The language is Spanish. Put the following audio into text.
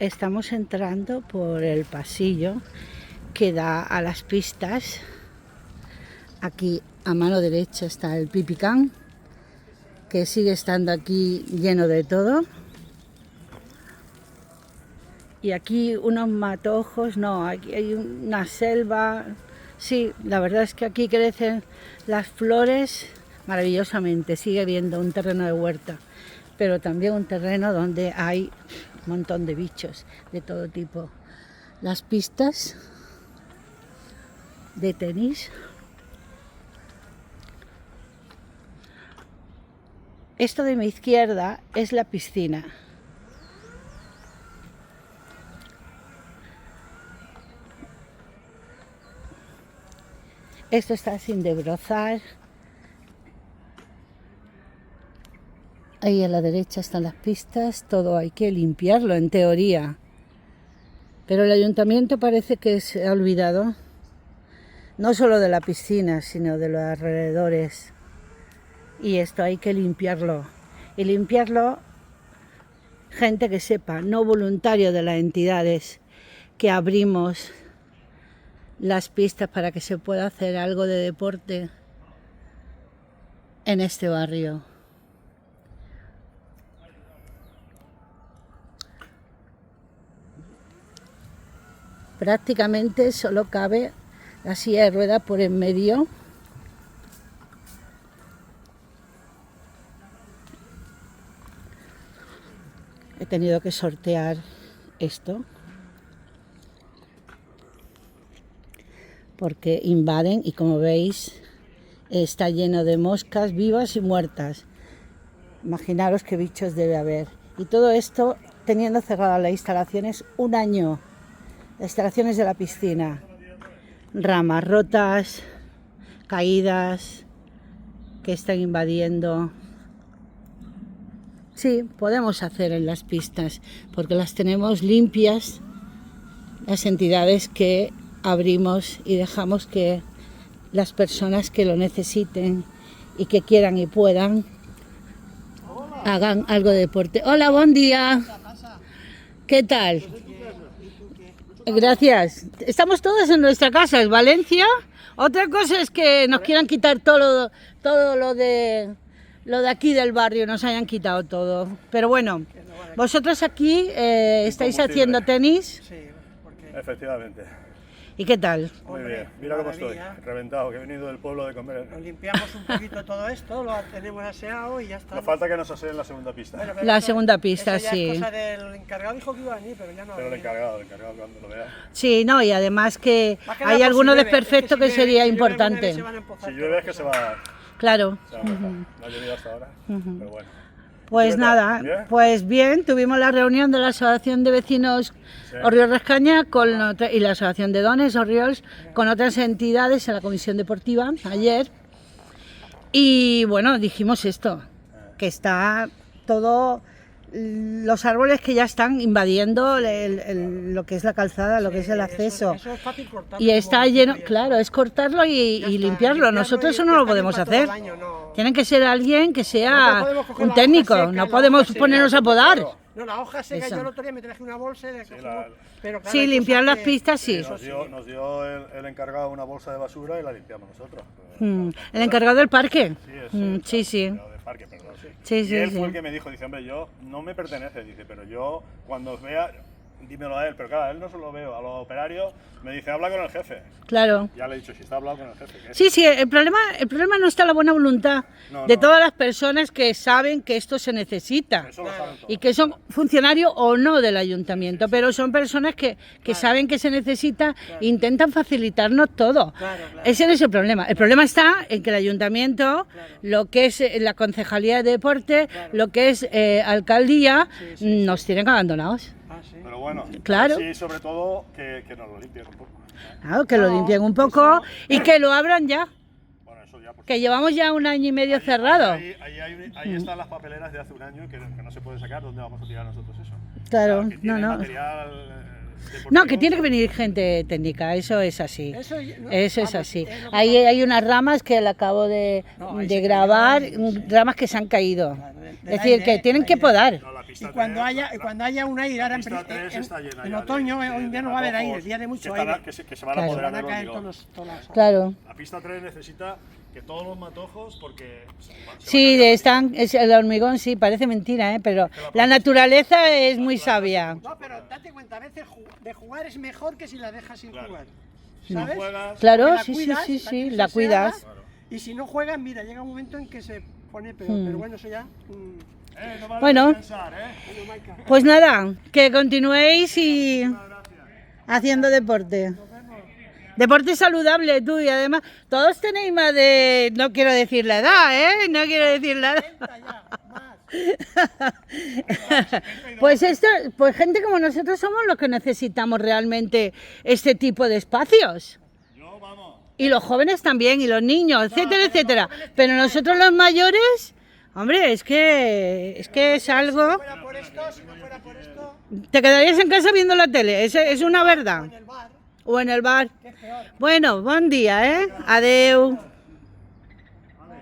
Estamos entrando por el pasillo que da a las pistas. Aquí a mano derecha está el Pipicán, que sigue estando aquí lleno de todo. Y aquí unos matojos, no, aquí hay una selva. Sí, la verdad es que aquí crecen las flores maravillosamente. Sigue habiendo un terreno de huerta, pero también un terreno donde hay un montón de bichos de todo tipo. Las pistas de tenis. Esto de mi izquierda es la piscina. Esto está sin desbrozar. Ahí a la derecha están las pistas. Todo hay que limpiarlo en teoría. Pero el ayuntamiento parece que se ha olvidado no solo de la piscina, sino de los alrededores. Y esto hay que limpiarlo. Y limpiarlo gente que sepa, no voluntario de las entidades que abrimos las pistas para que se pueda hacer algo de deporte en este barrio. Prácticamente solo cabe la silla de ruedas por en medio. He tenido que sortear esto porque invaden y, como veis, está lleno de moscas vivas y muertas. Imaginaros qué bichos debe haber. Y todo esto teniendo cerradas las instalaciones un año. Las instalaciones de la piscina. Ramas rotas, caídas, que están invadiendo. Sí, podemos hacer en las pistas, porque las tenemos limpias, las entidades que abrimos y dejamos que las personas que lo necesiten y que quieran y puedan hagan algo de deporte. Hola, buen día. ¿Qué tal? Gracias. Estamos todos en nuestra casa, es Valencia. Otra cosa es que nos quieran quitar todo lo de aquí del barrio, nos hayan quitado todo. Pero bueno, vosotros aquí estáis haciendo tenis. Sí, porque... Efectivamente. ¿Y qué tal? Muy bien. Mira cómo estoy, reventado, que he venido del pueblo de comer. Nos limpiamos un poquito todo esto, lo tenemos aseado y ya está. Nos falta que nos aseen la segunda pista. Bueno, pero La eso- segunda pista, eso ya sí. es cosa del encargado, dijo que iba a venir, pero ya no. Pero ha el venido. encargado cuando lo vea. Sí, no, y además que Va a quedar hay por alguno si llueve, desperfecto es que si sería llueve alguna vez importante. se van a empozar Si todo llueve es que eso. se va Claro. a mojar. No ha llovido hasta ahora, pero bueno. Pues ¿Qué tal? nada, ¿Bien? pues bien, tuvimos la reunión de la Asociación de Vecinos Sí. Orriols-Rascaña y la Asociación de Dones Orriols con otras entidades en la comisión deportiva ayer. Y bueno, dijimos esto, que está todo, los árboles que ya están invadiendo lo que es la calzada, lo que es el acceso. Eso es fácil cortarlo. Y está lleno, ya está. claro, es cortarlo y Ya está, limpiarlo. Nosotros y eso no ya lo está podemos limpio todo hacer. el año, no. Tienen que ser alguien que sea Nosotros podemos coger un la hoja técnico, seca, no la podemos hoja seca, ponernos a podar. Claro. No, la hoja seca, Eso. yo el otro día me traje una bolsa de pero claro, Sí, hay limpiar cosas las que- pistas, sí. Nos dio el encargado una bolsa de basura y la limpiamos nosotros. El encargado del parque. Sí, es, Sí, sí. El del parque, perdón, sí. Sí, Y sí, él sí. fue el que me dijo, dice, hombre, yo no me pertenece, dice, pero yo cuando os vea, dímelo a él, pero claro, a él no se lo veo, a los operarios me dice, habla con el jefe. Claro. Ya le he dicho, si está hablado con el jefe. ¿Qué? Sí, sí, el problema no está en la buena voluntad No, de no. todas las personas que saben que esto se necesita Eso lo saben todos. y que son funcionarios o no del ayuntamiento, pero son personas que saben que se necesita e intentan facilitarnos todo. Claro, claro. Ese no es el problema. El problema está en que el ayuntamiento, lo que es la concejalía de deporte, lo que es alcaldía, nos tienen abandonados. Ah, sí. Pero bueno, Claro. sí, sobre todo que nos lo limpien un poco. Claro, que lo limpien un poco y que lo abran ya, Bueno, eso ya, pues. que llevamos ya un año y medio cerrado. Ahí están las papeleras de hace un año que no se puede sacar. ¿Dónde vamos a tirar nosotros eso? Claro, O sea, que no, tiene no. material, deportivo. No, que tiene que venir gente técnica, eso es así. Eso, no, Eso es vamos, así. es lo que Hay unas ramas que le acabo de No, ahí se grabar, cayó, ramas que se han caído. Del Es decir, aire, que tienen del que aire. podar. No, la pista y cuando 3, haya un aire, ahora pista 3 está llena en ya otoño de o invierno va a haber aire, matojos el día de mucho que estarán- aire. que se van a Claro. apoderar Van a del caer hormigón. todas las Claro. La pista 3 necesita que todos los matojos, porque Sí, están, es el hormigón sí, parece mentira, pero la naturaleza es muy sabia. No, pero date cuenta, a veces de jugar es mejor que si la dejas sin Claro. jugar. si no ¿Sabes? juegas, Claro, Porque la sí, cuidas, sí, sí, tienes la aseada, cuidas. Y si no juegas, mira, llega un momento en que se pone peor. Pero bueno, eso ya. no vale Bueno. descansar, Bueno, Maika, Pues nada, que continuéis y haciendo deporte. Deporte saludable tú y además todos tenéis más de, no quiero decir la edad, no quiero decir la edad. 30 ya, más. Pues esto, pues gente como nosotros somos los que necesitamos realmente este tipo de espacios. yo vamos. Y los jóvenes también, y los niños, etcétera, etcétera. Pero nosotros los mayores, hombre, es que es algo. Si no fuera por esto, Te quedarías en casa viendo la tele, es una o verdad. en el bar, O en el bar. que es peor. Bueno, buen día, Adeu.